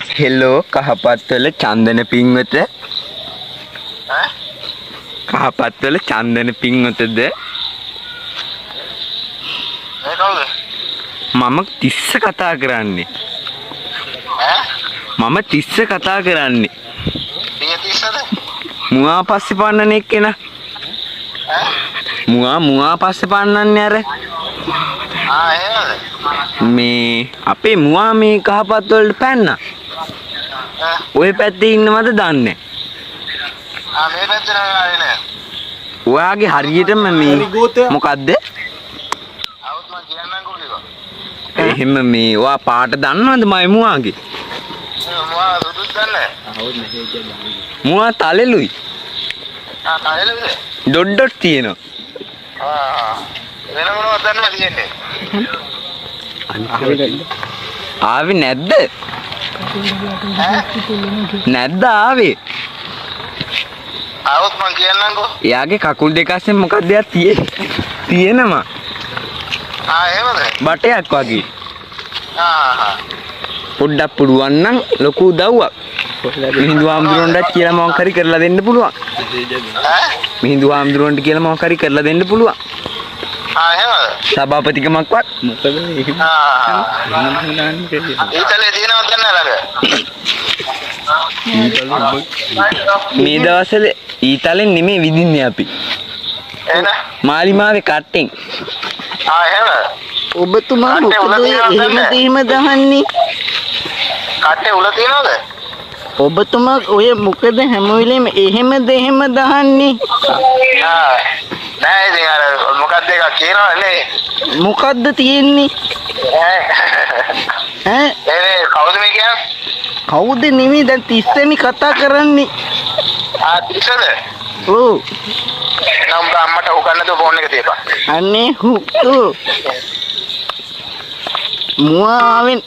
hello කහපත්වල Chandana පින්වත කහපත්වල Chandana පින්වතද මම තිස්ස කතා කරන්නේ මම තිස්ස කතා කරන්නේ මුවා පස්සේ පන්නන එක්කෙන මුවා පස්සේ පන්නන්නේ අර මේ අපේ මුවා මේ කහපත් වලට පැන්නා ඔය පැත්තේ ඉන්නවද දන්නේ මේ පැත්තේ නෑ ඔයාගේ හරියටම මේ මොකද්ද අවුත් මම කියන්නම්කෝ කිව්වා එහෙම මේ ඔයා පාට දන්නවද මයි මුවාගේ මුවා සුදුත් දන්නේ මුවා තලෙලුයි තලෙලුද ඩොට් ඩොට් තියෙනවා වෙන මොනවද දන්නවද කියන්නේ ආවේ නැද්ද නැද්ද ආවේ අවුත් මම කියන්නම්කෝ එයාගේ කකුල් දෙක අස්සෙන් මොකක්ද යා තියෙනවා එහෙමද බටයක් වගේ පොඩ්ඩක් පුළුවන් නම් ලොකු උදව්වක් මිහිඳු ආම්දුරන්ටත් කියලා මොකක් හරි කරලා දෙන්න පුළුවන් මිහිඳු ආම්දුරන්ට කියලා මොකක් හරි කරලා දෙන්න පුළුවන් එහෙමද සභාපතිකමක්වත් මොකද ඊතලේ තියෙනවද දන්නේ මේ දවස්වල ඊතලෙන් නෙමෙයි විදින්නේ අපි එහෙනම් මාලිමාවේ කට්ටෙන් එහෙමද ඔබතුමා මොකද එහෙම දහන්නේ කට්ටේ උල තියනවද ඔබතුමා ඔය මොකද හැම වෙලේම එහෙම දහන්නේ නෑ ඉතින් අර මොකක්ද එකක් කියනවනේ මොකද්ද තියෙන්නේ ඈ කවුද මේ කියන්නේ කවුද නෙමෙයි දැන් තිස්සෙනි කතා කරන්නේ තිස්සද ඔව් නම් අම්මට උගන්න දෝ ෆෝන් එක තියපන් අනේ හුතු මුවාවෙන්